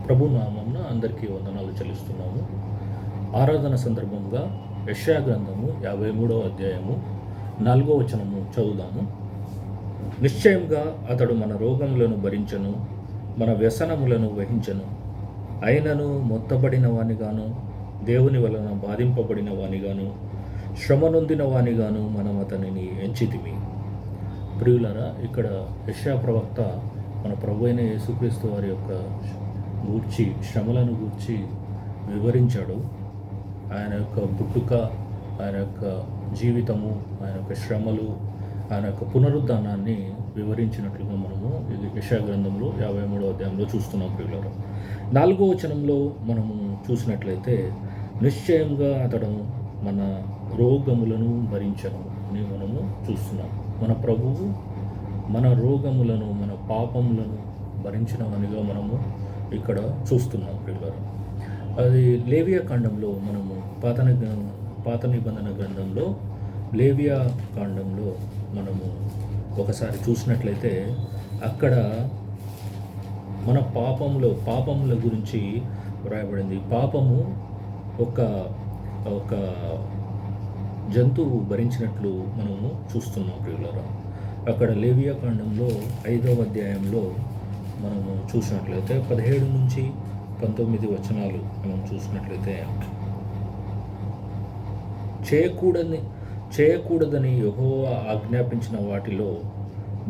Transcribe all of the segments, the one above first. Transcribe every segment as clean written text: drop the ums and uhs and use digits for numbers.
ప్రభు నామమున అందరికీ వందనాలు చెల్లిస్తున్నాము. ఆరాధన సందర్భంగా యెషయా గ్రంథము 53వ అధ్యాయము 4వ వచనము చదువుదాము. నిశ్చయంగా అతడు మన రోగములను భరించెను, మన వ్యసనములను వహించెను. అయినను మొత్తబడిన వానిగాను, దేవుని వలన బాధింపబడిన వానిగాను, శ్రమ నొందిన వానిగాను మనం అతనిని ఎంచితిమి. ప్రియులారా, ఇక్కడ యెషయా ప్రవక్త మన ప్రభు అయిన యేసుక్రీస్తు వారి యొక్క గూర్చి, శ్రమలను గూర్చి వివరించాడు. ఆయన యొక్క పుట్టుక, ఆయన యొక్క జీవితము, ఆయన యొక్క శ్రమలు, ఆయన యొక్క పునరుద్ధానాన్ని వివరించినట్లుగా మనము యెషయా గ్రంథంలో 53వ అధ్యాయంలో చూస్తున్నాం. ప్రియులారా, 4వ వచనంలో మనము చూసినట్లయితే నిశ్చయంగా అతడు మన రోగములను భరించను అని మనము చూస్తున్నాం. మన ప్రభువు మన రోగములను, మన పాపములను భరించినవనిగా మనము ఇక్కడ చూస్తున్నాం. ప్రియులారా, అది లేవియా కాండంలో మనము పాత నిబంధన గ్రంథంలో లేవియా కాండంలో మనము ఒకసారి చూసినట్లయితే అక్కడ మన పాపముల గురించి వ్రాయబడింది. పాపము ఒక జంతువు భరించినట్లు మనము చూస్తున్నాం. ప్రియులారా, అక్కడ లేవియా కాండంలో 5వ అధ్యాయంలో మనము చూసినట్లయితే 17 నుంచి 19 వచనాలు మనం చూసినట్లయితే, చేయకూడదని యెహోవా ఆజ్ఞాపించిన వాటిలో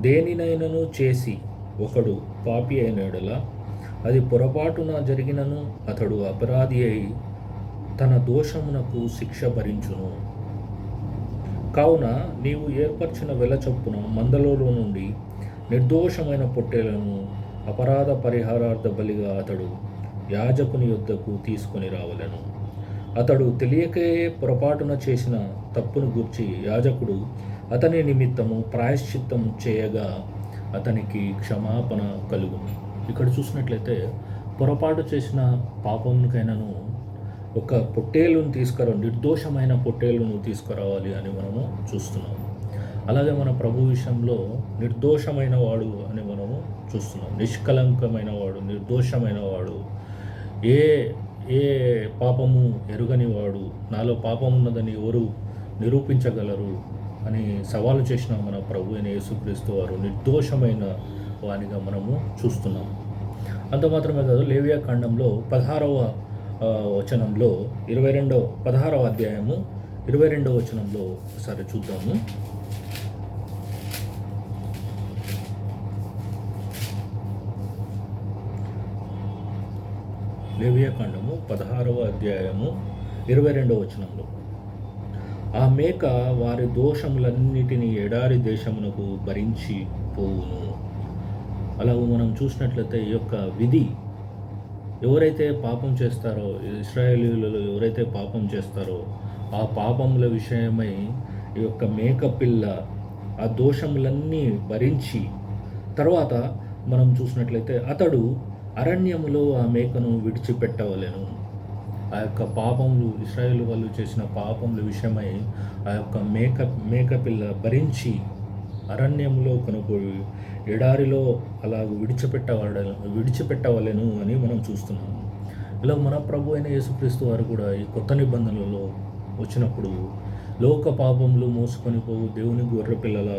దేనినైనను చేసి ఒకడు పాపి అయిన యెడల అది పొరపాటున జరిగినను అతడు అపరాధి అయి తన దోషమునకు శిక్ష భరించును. కావున నీవు ఏర్పరిచిన వెల చొప్పున మందలో నుండి నిర్దోషమైన పొట్టేలను అపరాధ పరిహారార్థ బలిగా అతడు యాజకుని యొద్దకు తీసుకొని రావలెను. అతడు తెలియకే పొరపాటున చేసిన తప్పును గూర్చి యాజకుడు అతని నిమిత్తము ప్రాయశ్చిత్తం చేయగా అతనికి క్షమాపణ కలుగును. ఇక్కడ చూసినట్లయితే పొరపాటు చేసిన పాపమునికైనాను ఒక పొట్టేలును నిర్దోషమైన పొట్టేలును తీసుకురావాలి అని మనము చూస్తున్నాము. అలాగే మన ప్రభు విషయంలో నిర్దోషమైన వాడు అని మనము చూస్తున్నాం. నిష్కలంకమైన వాడు, నిర్దోషమైన వాడు, ఏ పాపము ఎరుగని వాడు, నాలో పాపం ఉన్నదని ఎవరు నిరూపించగలరు అని సవాలు చేసిన మన ప్రభు అయిన యేసుక్రీస్తు వారు నిర్దోషమైన వానిగా మనము చూస్తున్నాము. అంత మాత్రమే కాదు, లేవియా కాండంలో 16వ వచనంలో 16వ అధ్యాయము 22వ వచనంలో ఒకసారి చూద్దాము. లేవియా కాండము 16వ అధ్యాయము 22వ వచనంలో, ఆ మేక వారి దోషములన్నిటినీ ఎడారి దేశమునకు భరించి పోవును. అలాగూ మనం చూసినట్లయితే ఈ యొక్క విధి, ఎవరైతే పాపం చేస్తారో, ఇశ్రాయేలీయులలో ఎవరైతే పాపం చేస్తారో ఆ పాపముల విషయమై ఈ యొక్క మేకపిల్ల ఆ దోషములన్నీ భరించి తర్వాత మనం చూసినట్లయితే అతడు అరణ్యములో ఆ మేకను విడిచిపెట్టవలెను. ఆ యొక్క పాపములు, ఇశ్రాయేలు వాళ్ళు చేసిన పాపముల విషయమై ఆ యొక్క మేకపిల్ల భరించి అరణ్యంలో కొనుగోలు ఎడారిలో అలా విడిచిపెట్టవలెను అని మనం చూస్తున్నాము. ఇలా మన ప్రభు అయిన యేసుక్రీస్తు వారు కూడా ఈ కొత్త నిబంధనలలో వచ్చినప్పుడు లోక పాపములు మోసుకొని పోవు దేవుని గొర్రెపిల్లల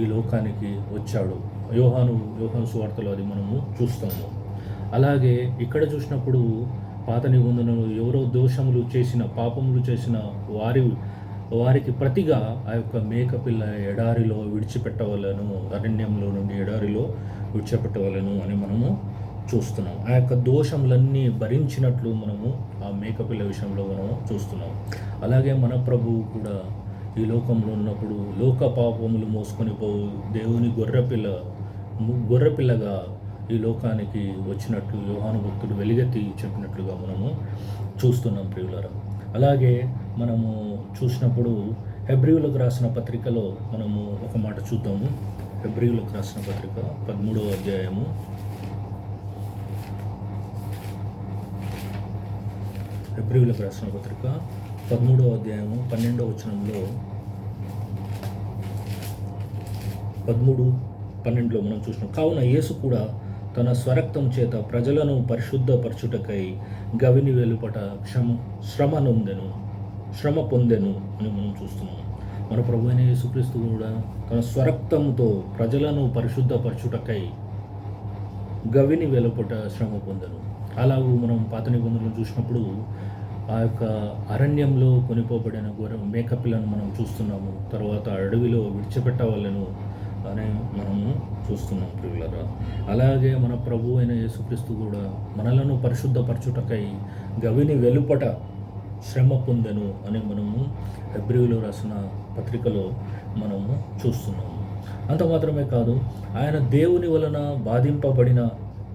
ఈ లోకానికి వచ్చాడు. యోహాను సువార్తలో అది మనము చూస్తాము. అలాగే ఇక్కడ చూసినప్పుడు పాత నిబంధనలు ఎవరో దోషములు చేసిన, పాపములు చేసిన వారికి ప్రతిగా ఆ యొక్క మేకపిల్ల ఎడారిలో విడిచిపెట్టవలను, అరణ్యంలో నుండి ఎడారిలో విడిచిపెట్టవలను అని మనము చూస్తున్నాం. ఆ యొక్క దోషములన్నీ భరించినట్లు మనము ఆ మేకపిల్ల విషయంలో మనము చూస్తున్నాం. అలాగే మన ప్రభువు కూడా ఈ లోకంలో ఉన్నప్పుడు లోక పాపములు మోసుకొని పోవు దేవుని గొర్రెపిల్లగా ఈ లోకానికి వచ్చినట్లు యోహాను భక్తుడు వెలుగెత్తి చెప్పినట్లుగా మనము చూస్తున్నాం. ప్రియులారా, అలాగే మనము చూసినప్పుడు హెబ్రీయులకు రాసిన పత్రికలో మనము ఒక మాట చూద్దాము. హెబ్రీయులకు రాసిన పత్రిక 13వ అధ్యాయము 12వ అధ్యాయము 12వ వచనంలో 13, 12లో మనం చూసినాం. కావున యేసు కూడా తన స్వరక్తం చేత ప్రజలను పరిశుద్ధపరచుటకై గవిని వెలుపట శ్రమ పొందెను అని మనం చూస్తున్నాం. మన ప్రభు అయిన యేసుక్రీస్తు కూడా తన స్వరక్తంతో ప్రజలను పరిశుద్ధపరచుటకై గవిని వెలుపట శ్రమ పొందెను. అలాగూ మనం పాత నిబంధనలు చూసినప్పుడు ఆ యొక్క అరణ్యంలో కొనిపోబడిన మేకపిల్లను మనం చూస్తున్నాము. తర్వాత అడవిలో విడిచిపెట్టవాళ్ళను అని మనము చూస్తున్నాం ప్రియులారా. అలాగే మన ప్రభు అయిన యేసుక్రీస్తు కూడా మనలను పరిశుద్ధపరచుటకై గవిని వెలుపట శ్రమ పొందెను అని మనము హెబ్రీయులు రాసిన పత్రికలో మనము చూస్తున్నాము. అంత మాత్రమే కాదు, ఆయన దేవుని వలన బాధింపబడిన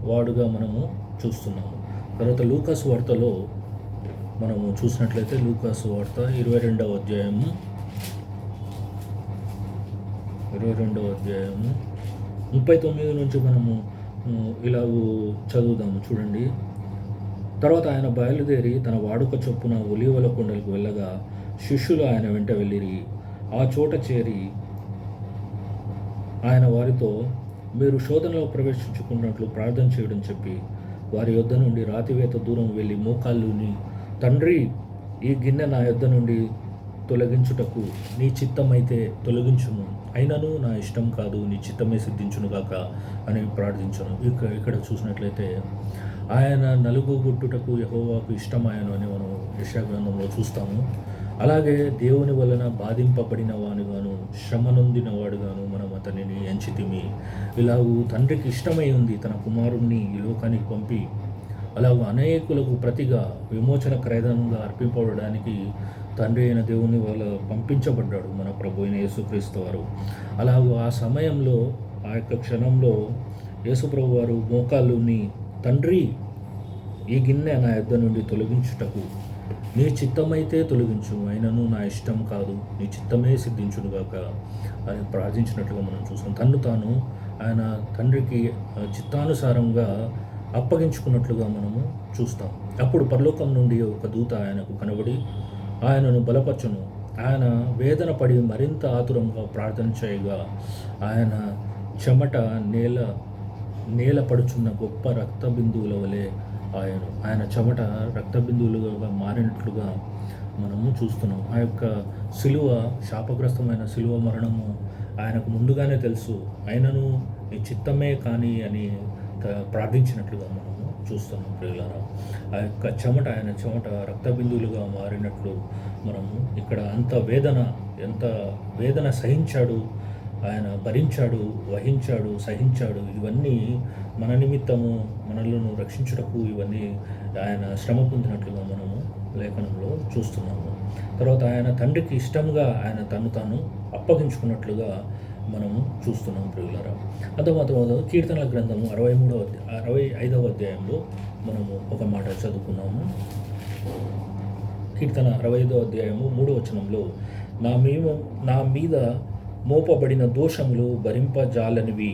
వాడుగా మనము చూస్తున్నాము. తర్వాత లూకాసు వార్తలో మనము చూసినట్లయితే లూకాసు వార్త 22వ అధ్యాయము 39 నుంచి మనము ఇలాగూ చదువుదాము. చూడండి. తర్వాత ఆయన బయలుదేరి తన వాడుక చొప్పున ఒలీవల కొండలకు వెళ్ళగా శిష్యులు ఆయన వెంట వెళ్ళిరి. ఆ చోట చేరి ఆయన వారితో, మీరు శోధనలో ప్రవేశించుకున్నట్లు ప్రార్థన చేయడం చెప్పి వారి యొద్ద నుండి రాతివేత దూరం వెళ్ళి మోకాళ్ళుని, తండ్రి, ఈ గిన్నె నా యొద్ద నుండి తొలగించుటకు నీ చిత్తమైతే తొలగించుము, అయినను నా ఇష్టం కాదు, నీ చిత్తమే సిద్ధించునుగాక అని ప్రార్థించను. ఇక్కడ చూసినట్లయితే ఆయన నలుగుగొట్టుటకు యెహోవాకు ఇష్టమాయను అని మనం యెషయా గ్రంథంలో చూస్తాము. అలాగే దేవుని వలన బాధింపబడిన వాడుగాను శ్రమ నొందిన వాడుగాను మనం అతనిని ఎంచితిమి. ఇలాగూ తండ్రికి ఇష్టమై ఉంది తన కుమారుణ్ణి ఈ లోకానికి పంపి అలాగూ అనేకులకు ప్రతిగా విమోచన క్రయధనంగా అర్పింపబడడానికి తండ్రి అయిన దేవుని వల్ల పంపించబడ్డాడు మన ప్రభు అయిన యేసుక్రీస్తు వారు. అలాగూ ఆ సమయంలో ఆ యొక్క క్షణంలో యేసుప్రభు వారు మోకాళ్ళుని, తండ్రి, ఈ గిన్నె నా యొద్ద నుండి తొలగించుటకు నీ చిత్తమైతే తొలగించు, అయినను నా ఇష్టం కాదు, నీ చిత్తమే సిద్ధించునుగాక అని ప్రార్థించినట్లుగా మనం చూస్తాం. తన్ను తాను ఆయన తండ్రికి చిత్తానుసారంగా అప్పగించుకున్నట్లుగా మనము చూస్తాం. అప్పుడు పరలోకం నుండి ఒక దూత ఆయనకు కనబడి ఆయనను బలపరచును. ఆయన వేదన పడి మరింత ఆతురంగా ప్రార్థన చేయగా ఆయన చెమట నేల పడుచున్న గొప్ప రక్త బిందువుల వలె ఆయన చెమట రక్త బిందువులుగా మారినట్లుగా మనము చూస్తున్నాం. ఆ యొక్క శిలువ, శాపగ్రస్తమైన శిలువ మరణము ఆయనకు ముందుగానే తెలుసు. ఆయనను నీ చిత్తమే కానీ అని ప్రార్థించినట్లుగా మనము చూస్తున్నాం ప్రియులారా. ఆ యొక్క ఆయన చెమట రక్త బిందువులుగా మారినట్లు మనము ఇక్కడ ఎంత వేదన సహించాడు, ఆయన భరించాడు, వహించాడు, సహించాడు. ఇవన్నీ మన నిమిత్తము, మనలను రక్షించుటకు ఇవన్నీ ఆయన శ్రమ పొందినట్లుగా మనము లేఖనంలో చూస్తున్నాము. తర్వాత ఆయన తండ్రికి ఇష్టంగా ఆయన తను తాను అప్పగించుకున్నట్లుగా మనము చూస్తున్నాం ప్రియులారా. అంతమాత్రం కీర్తనల గ్రంథము 65వ అధ్యాయంలో మనము ఒక మాట చదువుకున్నాము. కీర్తన 65వ అధ్యాయము 3వ వచనంలో, నా మీద మోపబడిన దోషములు భరింపజాలనివి,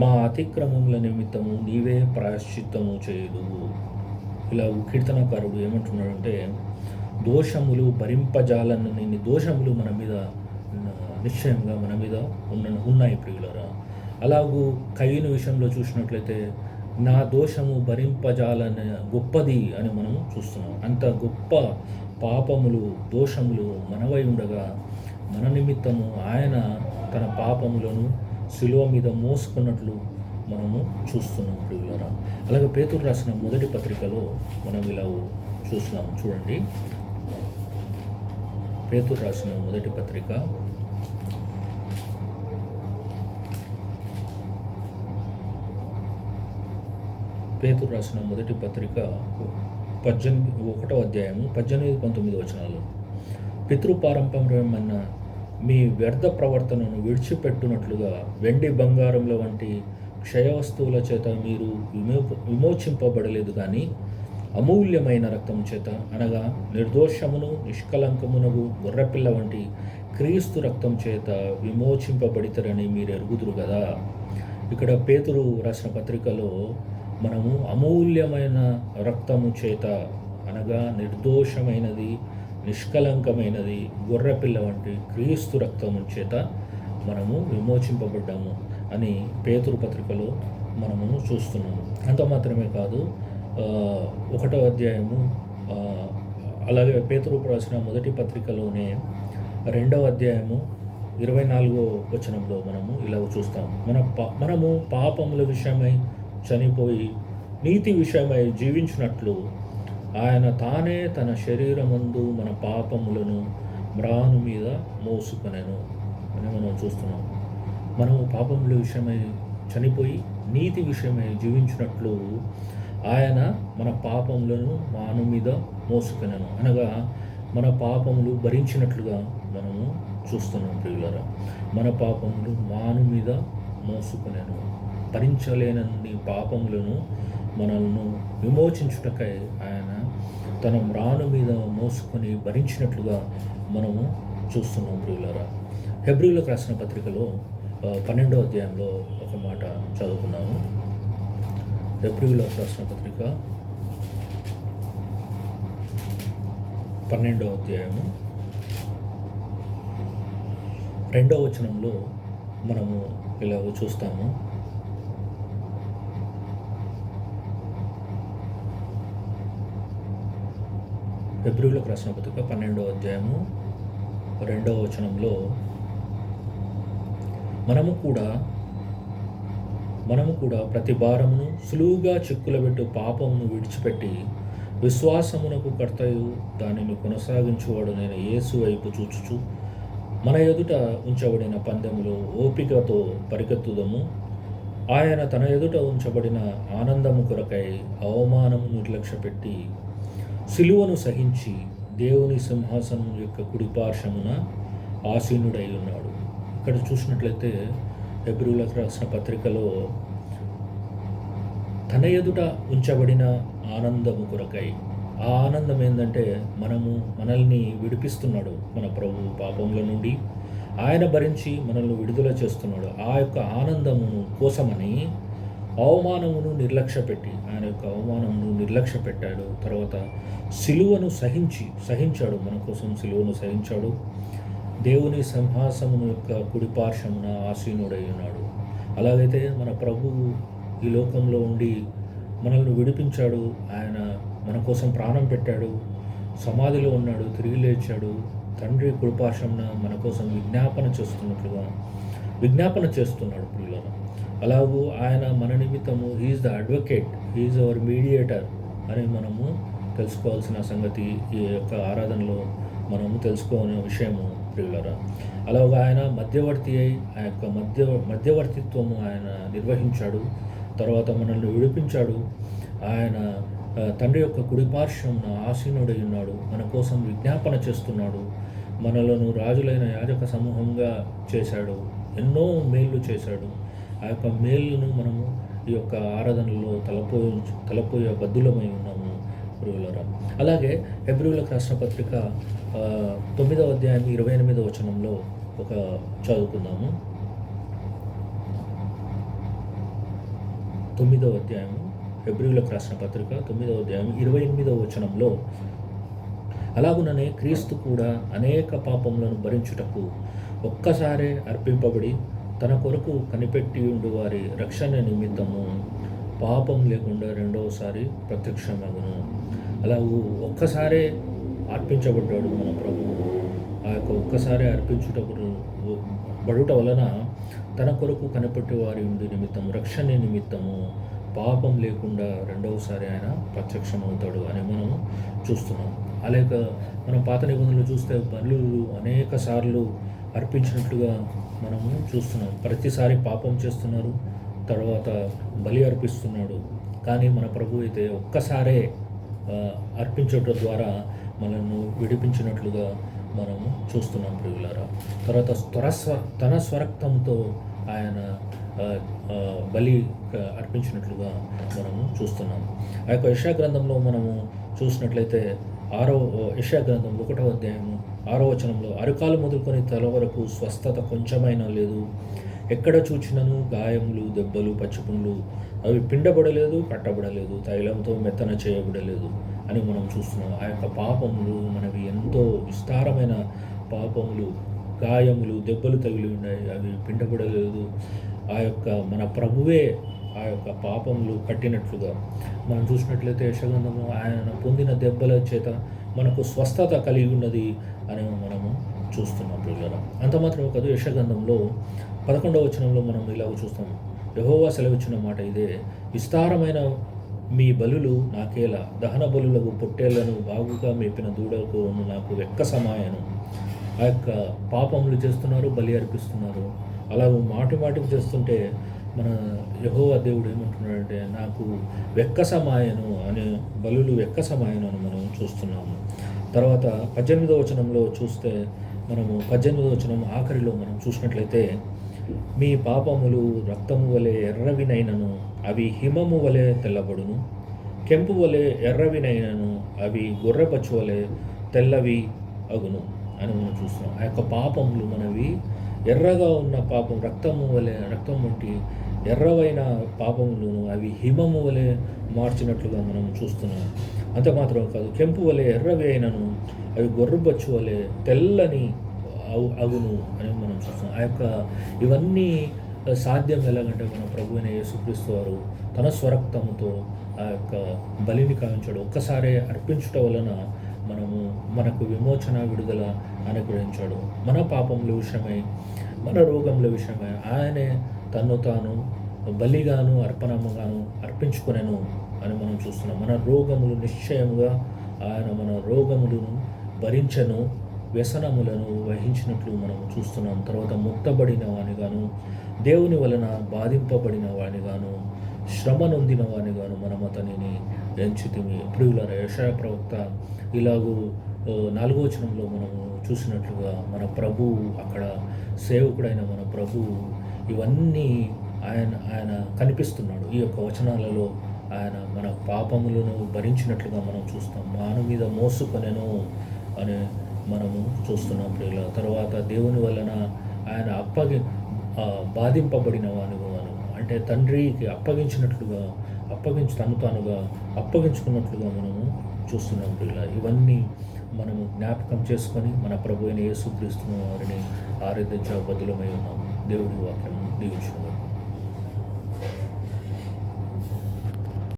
మా అతిక్రమముల నిమిత్తము నీవే ప్రాయశ్చిత్తము చేయదు. ఇలా కీర్తనకారుడు ఏమంటున్నాడంటే, దోషములు భరింపజాలని దోషములు మన మీద నిశ్చయంగా మన మీద ఉన్నాయి ప్రియులారా. అలాగూ కయీను విషయంలో చూసినట్లయితే నా దోషము భరింపజాలని గొప్పది అని మనం చూస్తున్నాం. అంత గొప్ప పాపములు, దోషములు మనవై ఉండగా మన నిమిత్తము ఆయన తన పాపములను శిలువ మీద మోసుకున్నట్లు మనము చూస్తున్నాం ప్రియులారా. అలాగే పేతురు రాసిన మొదటి పత్రికలో మనం ఇలా చూస్తున్నాము. చూడండి, పేతురు రాసిన మొదటి పత్రిక 1వ అధ్యాయము 18-19 వచనాలు. పితృపారంపర్యమైన మీ వ్యర్థ ప్రవర్తనను విడిచిపెట్టునట్లుగా వెండి బంగారముల వంటి క్షయవస్తువుల చేత మీరు విమోచింపబడలేదు, కానీ అమూల్యమైన రక్తం చేత, అనగా నిర్దోషమును నిష్కలంకమునగు గొర్రెపిల్ల వంటి క్రీస్తు రక్తం చేత విమోచింపబడితరని మీరు ఎరుగుదురు కదా. ఇక్కడ పేతురు రాసిన పత్రికలో మనము అమూల్యమైన రక్తము చేత, అనగా నిర్దోషమైనది, నిష్కలంకమైనది గొర్రెపిల్ల వంటి క్రీస్తు రక్తము చేత మనము విమోచింపబడ్డాము అని పేతురు పత్రికలో మనము చూస్తున్నాము. అంత మాత్రమే కాదు, 1వ అధ్యాయము, అలాగే పేతురు రాసిన మొదటి పత్రికలోనే 2వ అధ్యాయము 24వ వచనంలో మనము ఇలా చూస్తాము. మనము పాపముల విషయమై చనిపోయి నీతి విషయమై జీవించినట్లు ఆయన తానే తన శరీరమందు మన పాపములను మ్రాను మీద మోసుకొనెను అని మనం చూస్తున్నాం. మనము పాపముల విషయమై చనిపోయి నీతి విషయమై జీవించినట్లు ఆయన మన పాపములను మాను మీద మోసుకొనెను అనగా మన పాపములు భరించినట్లుగా మనము చూస్తున్నాం. ప్రియులారా, మన పాపములు మాను మీద మోసుకొనెను. భరించలేనన్ని పాపములను మనల్ని విమోచించుటకై ఆయన తన మ్రాను మీద మోసుకొని భరించినట్లుగా మనము చూస్తున్నాం. ప్రియులారా, హెబ్రీయులకు రాసిన పత్రికలో 12వ అధ్యాయంలో ఒక మాట చదువుకున్నాము. హెబ్రీయులకు రాసిన పత్రిక 12వ అధ్యాయము 2వ వచనంలో మనము ఇలాగ చూస్తాము. హెబ్రీయులకు రాసిన పత్రిక 12వ అధ్యాయము 2వ వచనంలో మనము కూడా ప్రతి భారమును సులువుగా చిక్కులబెట్టు పాపమును విడిచిపెట్టి విశ్వాసమునకు కర్తయు దానిని కొనసాగించువాడు నేను యేసు వైపు చూచుచు మన ఎదుట ఉంచబడిన పందెములో ఓపికతో పరిగెత్తుదము. ఆయన తన ఎదుట ఉంచబడిన ఆనందము కొరకై అవమానము నిర్లక్ష్యపెట్టి సిలువను సహించి దేవుని సింహాసనం యొక్క కుడిపార్శ్వమున ఆసీనుడై ఉన్నాడు. ఇక్కడ చూసినట్లయితే హెబ్రీయులకు రాసిన పత్రికలో తన ఎదుట ఉంచబడిన ఆనందము కొరకై, ఆ ఆనందం ఏంటంటే మనల్ని విడిపిస్తున్నాడు మన ప్రభు పాపముల నుండి. ఆయన భరించి మనల్ని విడుదల చేస్తున్నాడు. ఆ యొక్క ఆనందమును కోసమని అవమానమును నిర్లక్ష్యపెట్టి ఆయన యొక్క అవమానమును నిర్లక్ష్యపెట్టాడు. తర్వాత సిలువను సహించాడు, మన కోసం సిలువను సహించాడు. దేవుని సింహాసనము యొక్క కుడిపార్శ్వమున ఆసీనుడై ఉన్నాడు. అలాగైతే మన ప్రభువు ఈ లోకంలో ఉండి మనల్ని విడిపించాడు. ఆయన మన కోసం ప్రాణం పెట్టాడు, సమాధిలో ఉన్నాడు, తిరిగి లేచాడు. తండ్రి కుడిపార్శ్వమున మన కోసం విజ్ఞాపన చేస్తున్నాడు ప్రియులారా. అలాగూ ఆయన మన నిమిత్తము he's the advocate, he's our mediator అని మనము తెలుసుకోవాల్సిన సంగతి ఈ యొక్క ఆరాధనలో మనము తెలుసుకోవాల్సిన విషయము ప్రియులారా. అలాగే ఆయన మధ్యవర్తి అయి ఆ యొక్క మధ్యవర్తిత్వము ఆయన నిర్వహించాడు. తర్వాత మనల్ని విడిపించాడు. ఆయన తండ్రి యొక్క కుడిపార్శ్వమున ఆసీనుడై ఉన్నాడు, మన కోసం విజ్ఞాపన చేస్తున్నాడు. మనలను రాజులైన యాజక సమూహంగా చేశాడు, ఎన్నో మేళ్ళు చేశాడు. ఆ యొక్క మేళ్ళను మనము ఈ యొక్క ఆరాధనలో తలపోయే బద్దులమై ఉన్నాము ప్రియులారా. అలాగే హెబ్రీయులకు రాసిన పత్రిక 9వ అధ్యాయం 28వ వచనంలో ఒక చదువుకుందాము. 9వ అధ్యాయము హెబ్రీయులకు రాసిన పత్రిక 9వ అధ్యాయం 28వ వచనంలో, అలాగుననే క్రీస్తు కూడా అనేక పాపములను భరించుటకు ఒక్కసారే అర్పింపబడి తన కొరకు కనిపెట్టి ఉండు వారి రక్షణ నిమిత్తము పాపం లేకుండా రెండవసారి ప్రత్యక్షమగును. అలాగూ ఒక్కసారే అర్పించబడ్డాడు మన ప్రభువు. ఆ యొక్క ఒక్కసారి బడుట వలన తన కొరకు కనిపెట్టి వారి ఉండి నిమిత్తము రక్షణ నిమిత్తము పాపం లేకుండా రెండవసారి ఆయన ప్రత్యక్షమవుతాడు అని మనం చూస్తున్నాం. అలాగే మనం పాత నిబంధనలు చూస్తే బలులు అనేక సార్లు అర్పించినట్లుగా మనము చూస్తున్నాం. ప్రతిసారి పాపం చేస్తున్నారు, తర్వాత బలి అర్పిస్తున్నాడు. కానీ మన ప్రభు అయితే ఒక్కసారే అర్పించడం ద్వారా మనల్ని విడిపించినట్లుగా మనము చూస్తున్నాం ప్రియులారా. తర్వాత తన స్వరక్తంతో ఆయన బలి అర్పించినట్లుగా మనము చూస్తున్నాం. ఆ యొక్క యెషయా గ్రంథంలో మనము చూసినట్లయితే యెషయా గ్రంథం 1వ అధ్యాయము 6వ వచనంలో, అరికాలు మొదలుకొని తల వరకు స్వస్థత కొంచెమైనా లేదు, ఎక్కడ చూచినను గాయములు, దెబ్బలు, పచ్చిపుండ్లు, అవి పిండబడలేదు, కట్టబడలేదు, తైలంతో మెత్తన చేయబడలేదు అని మనం చూస్తున్నాం. ఆ యొక్క పాపములు మనవి ఎంతో విస్తారమైన పాపములు, గాయములు, దెబ్బలు తగిలి ఉన్నాయి, అవి పిండబడలేదు. ఆ యొక్క మన ప్రభువే ఆ యొక్క పాపములు కట్టినట్లుగా మనం చూసినట్లయితే యెషయా ఆయన పొందిన దెబ్బల చేత మనకు స్వస్థత కలిగి ఉన్నది అని మనము చూస్తున్నాం ప్రియులారా. అంత మాత్రమే కాదు, యెషయా 11వ వచనంలో మనం ఇలాగ చూస్తాం. యెహోవా సెలవిచ్చిన మాట ఇదే: విస్తారమైన మీ బలులు నాకేలా, దహన బలులకు పొట్టేళ్లను బాగుగా మేపిన దూడలకు నాకు వెక్క సమాయను. ఆ యొక్క పాపములు చేస్తున్నారు, బలి అర్పిస్తున్నారు. అలా మాటి మాటికి చేస్తుంటే మన యెహోవా దేవుడు ఏమంటున్నాడంటే, నాకు వెక్క సమాయను అనే బలులు వెక్క సమాయను అని మనం చూస్తున్నాము. తర్వాత 18వ వచనంలో చూస్తే మనము 18వ వచనం ఆఖరిలో మనం చూసినట్లయితే, మీ పాపములు రక్తము వలె ఎర్రవినైనను అవి హిమము వలె తెల్లబడును, కెంపు వలె ఎర్రవినైనను అవి గొర్రెపచ్చు వలె తెల్లవి అగును అని మనం చూస్తున్నాం. ఆ యొక్క పాపములు మనవి ఎర్రగా ఉన్న పాపం రక్తం వంటి ఎర్రవైన పాపములను అవి హిమము వలె మార్చినట్లుగా మనం చూస్తున్నాం. అంత మాత్రం కాదు, కెంపు వలె ఎర్రవి అయినను అవి గొర్రెపచ్చు వలె తెల్లని అగును అని మనం చూస్తాం. ఆ యొక్క ఇవన్నీ సాధ్యం ఎలాగంటే, మన ప్రభు అయిన యేసుక్రీస్తు వారు తన స్వరక్తముతో ఆ యొక్క బలిని కావించాడు. ఒక్కసారే అర్పించుట వలన మనకు విమోచన, విడుదల అనుగ్రహించాడు. మన పాపముల విషయమై, మన రోగముల విషయమై ఆయనే తన్ను తాను బలిగాను అర్పణముగాను అర్పించుకొనెను అని మనం చూస్తున్నాం. మన రోగములు నిశ్చయముగా ఆయన మన రోగములను భరించెను, వ్యసనములను వహించినట్లు మనం చూస్తున్నాం. తర్వాత ముట్టబడిన వానిగాను, దేవుని వలన బాధింపబడిన వానిగాను, శ్రమ నొందిన వానిగాను మనం అతనిని ఎంచితిమి. ప్రియులారా, యెషయా ప్రవక్త ఇలాగూ 4వ వచనంలో మనము చూసినట్లుగా మన ప్రభువు, అక్కడ సేవకుడైన మన ప్రభువు ఇవన్నీ ఆయన కనిపిస్తున్నాడు. ఈ యొక్క వచనాలలో ఆయన మన పాపములను భరించినట్లుగా మనం చూస్తాం. మాను మీద మోసుకొనెను అని మనము చూస్తున్నాం ప్రియుల. తర్వాత దేవుని వలన ఆయన బాధింపబడిన వాను, అంటే తండ్రికి తను తానుగా అప్పగించుకున్నట్లుగా మనము చూస్తున్నాం ప్రియుల. ఇవన్నీ మనము జ్ఞాపకం చేసుకొని మన ప్రభు అయిన యేసుక్రీస్తు వారిని ఆరాధించ బదులమై ఉన్నాము. దేవుడి వాక్యం దీవించుకుందాం.